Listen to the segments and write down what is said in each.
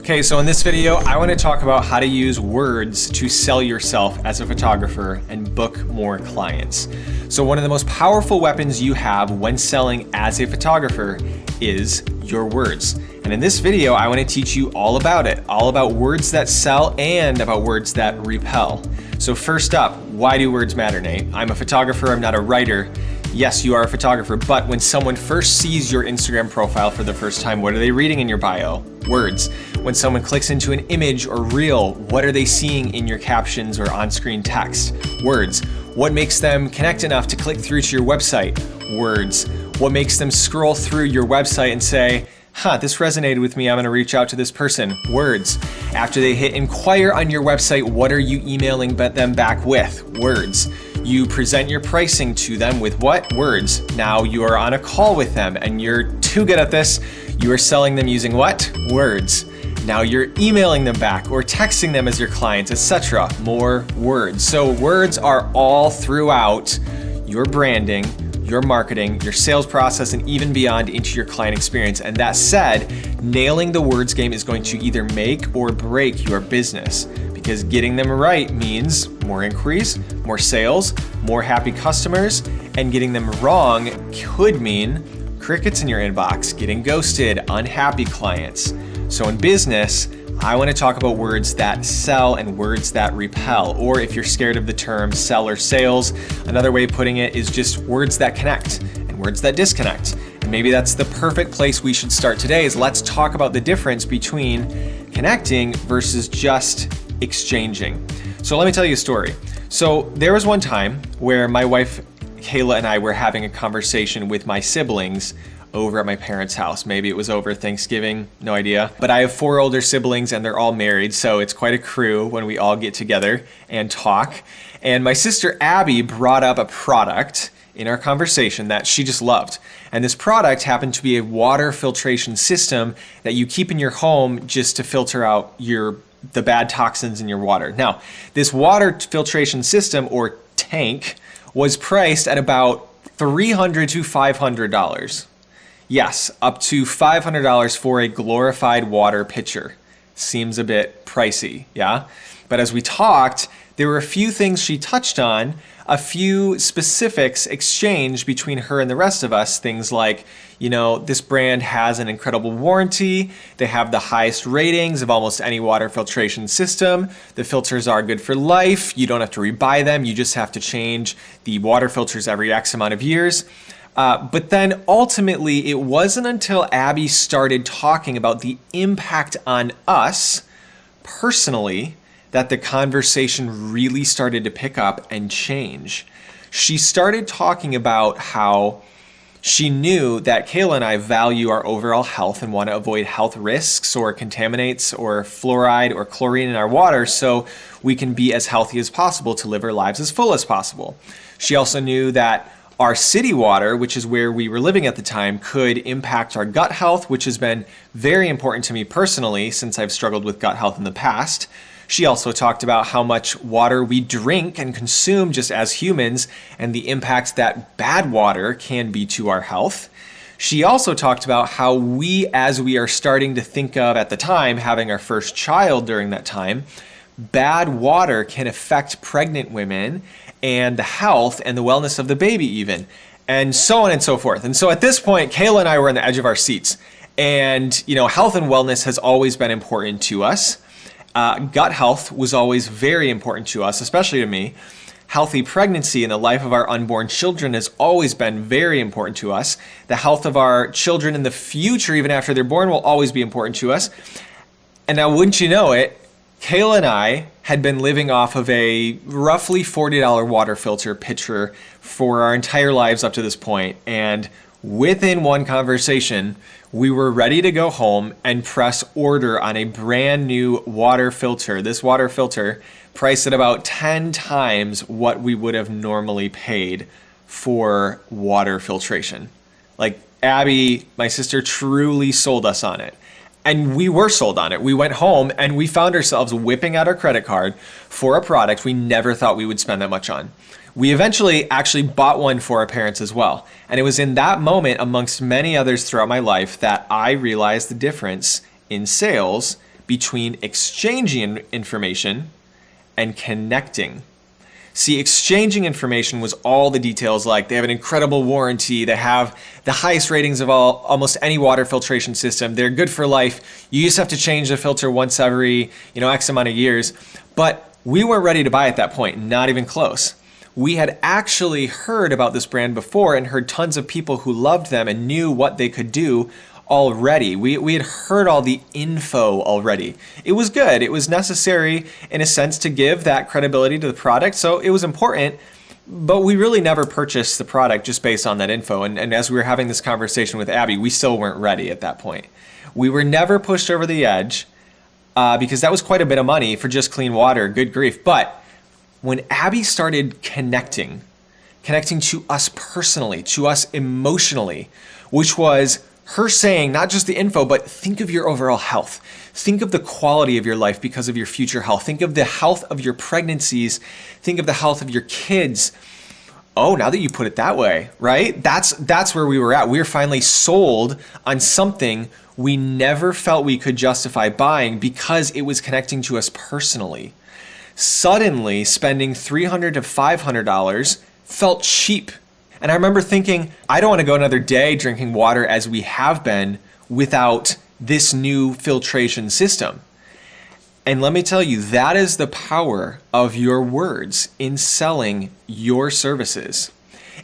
Okay, so in this video, I want to talk about how to use words to sell yourself as a photographer and book more clients. So one of the most powerful weapons you have when selling as a photographer is your words. And in this video, I want to teach you all about it, all about words that sell and about words that repel. So first up, why do words matter, Nate? I'm a photographer, I'm not a writer. Yes, you are a photographer, but when someone first sees your Instagram profile for the first time, what are they reading in your bio? Words. When someone clicks into an image or reel, what are they seeing in your captions or on-screen text? Words. What makes them connect enough to click through to your website? Words. What makes them scroll through your website and say, this resonated with me, I'm gonna reach out to this person? Words. After they hit inquire on your website, what are you emailing them back with? Words. You present your pricing to them with what? Words. Now you are on a call with them and you're too good at this. You are selling them using what? Words. Now you're emailing them back or texting them as your clients, etc. More words. So words are all throughout your branding, your marketing, your sales process, and even beyond into your client experience. And that said, nailing the words game is going to either make or break your business, because getting them right means more inquiries, more sales, more happy customers, and getting them wrong could mean crickets in your inbox, getting ghosted, unhappy clients. So in business, I want to talk about words that sell and words that repel, or if you're scared of the term sell or sales, another way of putting it is just words that connect and words that disconnect. And maybe that's the perfect place we should start today, is let's talk about the difference between connecting versus just exchanging. So let me tell you a story. So there was one time where my wife, Kayla, and I were having a conversation with my siblings over at my parents' house. Maybe it was over Thanksgiving, no idea. But I have 4 older siblings and they're all married, so it's quite a crew when we all get together and talk. And my sister Abby brought up a product in our conversation that she just loved. And this product happened to be a water filtration system that you keep in your home just to filter out the bad toxins in your water. Now, this water filtration system or tank was priced at about $300 to $500. Yes, up to $500 for a glorified water pitcher. Seems a bit pricey, yeah? But as we talked, there were a few things she touched on, a few specifics exchanged between her and the rest of us. Things like, this brand has an incredible warranty. They have the highest ratings of almost any water filtration system. The filters are good for life. You don't have to rebuy them. You just have to change the water filters every X amount of years. But then ultimately, it wasn't until Abby started talking about the impact on us personally that the conversation really started to pick up and change. She started talking about how she knew that Kayla and I value our overall health and want to avoid health risks or contaminants or fluoride or chlorine in our water so we can be as healthy as possible to live our lives as full as possible. She also knew that our city water, which is where we were living at the time, could impact our gut health, which has been very important to me personally since I've struggled with gut health in the past. She also talked about how much water we drink and consume just as humans and the impact that bad water can be to our health. She also talked about how as we are starting to think of at the time, having our first child during that time, bad water can affect pregnant women and the health and the wellness of the baby even, and so on and so forth. And so at this point, Kayla and I were on the edge of our seats. And, health and wellness has always been important to us. Gut health was always very important to us, especially to me. Healthy pregnancy and the life of our unborn children has always been very important to us. The health of our children in the future, even after they're born, will always be important to us. And now, wouldn't you know it, Kayla and I had been living off of a roughly $40 water filter pitcher for our entire lives up to this point. And within one conversation, we were ready to go home and press order on a brand new water filter. This water filter priced at about 10 times what we would have normally paid for water filtration. Like, Abby, my sister, truly sold us on it. And we were sold on it. We went home and we found ourselves whipping out our credit card for a product we never thought we would spend that much on. We eventually actually bought one for our parents as well. And it was in that moment, amongst many others throughout my life, that I realized the difference in sales between exchanging information and connecting. See, exchanging information was all the details, like they have an incredible warranty, they have the highest ratings of almost any water filtration system, they're good for life, you just have to change the filter once every X amount of years. But we weren't ready to buy at that point, not even close. We had actually heard about this brand before and heard tons of people who loved them and knew what they could do already. We had heard all the info already. It was good. It was necessary in a sense to give that credibility to the product. So it was important, but we really never purchased the product just based on that info. And as we were having this conversation with Abby, we still weren't ready at that point. We were never pushed over the edge because that was quite a bit of money for just clean water, good grief. But when Abby started connecting to us personally, to us emotionally, which was her saying not just the info, but think of your overall health. Think of the quality of your life because of your future health. Think of the health of your pregnancies. Think of the health of your kids. Oh, now that you put it that way, right? That's where we were at. We were finally sold on something we never felt we could justify buying because it was connecting to us personally. Suddenly, spending $300 to $500 felt cheap. And I remember thinking, I don't want to go another day drinking water as we have been without this new filtration system. And let me tell you, that is the power of your words in selling your services.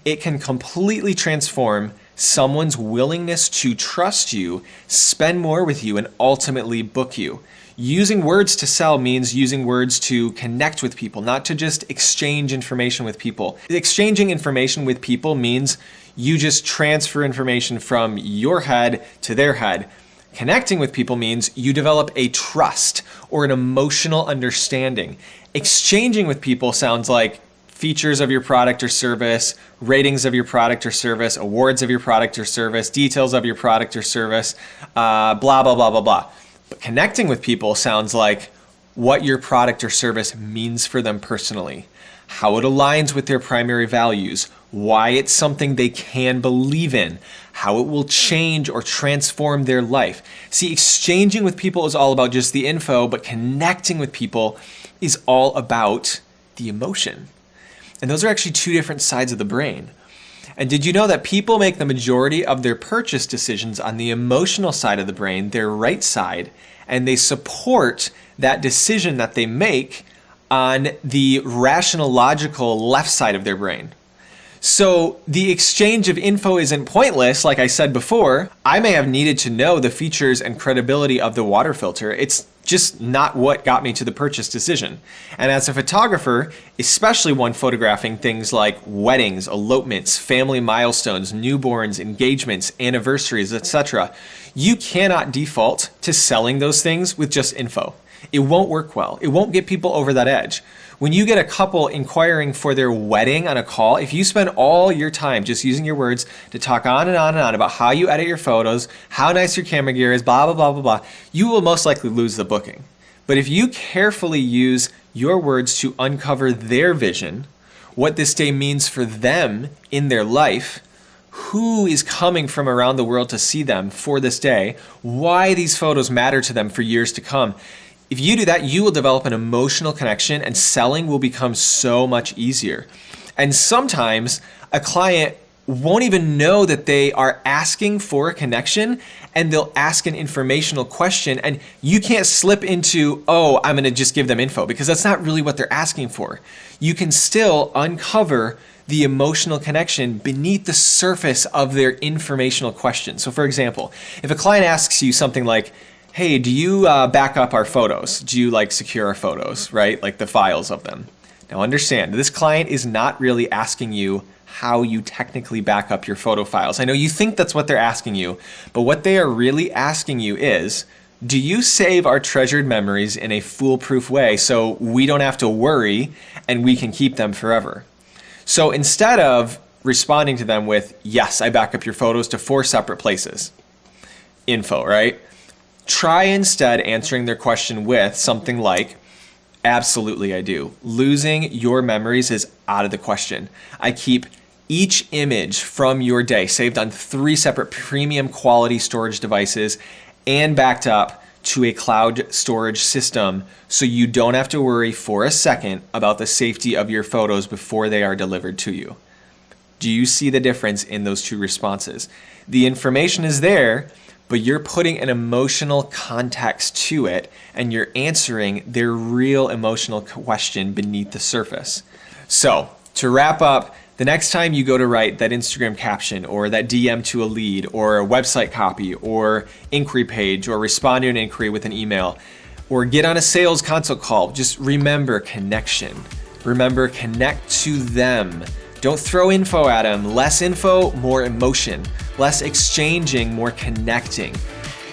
It can completely transform someone's willingness to trust you, spend more with you, and ultimately book you. Using words to sell means using words to connect with people, not to just exchange information with people. Exchanging information with people means you just transfer information from your head to their head. Connecting with people means you develop a trust or an emotional understanding. Exchanging with people sounds like features of your product or service, ratings of your product or service, awards of your product or service, details of your product or service, blah, blah, blah, blah, blah. But connecting with people sounds like what your product or service means for them personally, how it aligns with their primary values, why it's something they can believe in, how it will change or transform their life. See, exchanging with people is all about just the info, but connecting with people is all about the emotion. And those are actually two different sides of the brain. And did you know that people make the majority of their purchase decisions on the emotional side of the brain, their right side, and they support that decision that they make on the rational, logical left side of their brain? So the exchange of info isn't pointless. Like I said before, I may have needed to know the features and credibility of the water filter. It's just not what got me to the purchase decision. And as a photographer, especially one photographing things like weddings, elopements, family milestones, newborns, engagements, anniversaries, etc., you cannot default to selling those things with just info. It won't work well. It won't get people over that edge. When you get a couple inquiring for their wedding on a call, if you spend all your time just using your words to talk on and on and on about how you edit your photos, how nice your camera gear is, blah, blah, blah, blah, blah, you will most likely lose the booking. But if you carefully use your words to uncover their vision, what this day means for them in their life, who is coming from around the world to see them for this day, why these photos matter to them for years to come, if you do that, you will develop an emotional connection and selling will become so much easier. And sometimes a client won't even know that they are asking for a connection and they'll ask an informational question and you can't slip into, oh, I'm going to just give them info, because that's not really what they're asking for. You can still uncover the emotional connection beneath the surface of their informational question. So for example, if a client asks you something like, hey, do you back up our photos? Do you secure our photos, right? Like the files of them. Now understand, this client is not really asking you how you technically back up your photo files. I know you think that's what they're asking you, but what they are really asking you is, do you save our treasured memories in a foolproof way so we don't have to worry and we can keep them forever? So instead of responding to them with, yes, I back up your photos to 4 separate places, info, right? Try instead answering their question with something like, absolutely I do. Losing your memories is out of the question. I keep each image from your day saved on 3 separate premium quality storage devices and backed up to a cloud storage system so you don't have to worry for a second about the safety of your photos before they are delivered to you. Do you see the difference in those two responses? The information is there, but you're putting an emotional context to it and you're answering their real emotional question beneath the surface. So, to wrap up, the next time you go to write that Instagram caption or that DM to a lead or a website copy or inquiry page or respond to an inquiry with an email or get on a sales consult call, just remember connection. Remember, connect to them. Don't throw info at them. Less info, more emotion. Less exchanging, more connecting.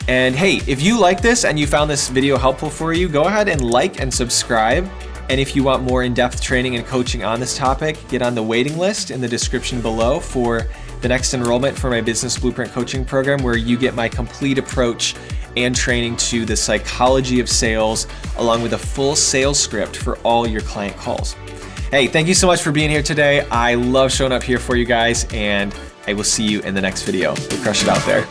And hey, if you like this and you found this video helpful for you, go ahead and like and subscribe. And if you want more in-depth training and coaching on this topic, get on the waiting list in the description below for the next enrollment for my Business Blueprint coaching program, where you get my complete approach and training to the psychology of sales, along with a full sales script for all your client calls. Hey, thank you so much for being here today. I love showing up here for you guys, and I will see you in the next video. We'll crush it out there.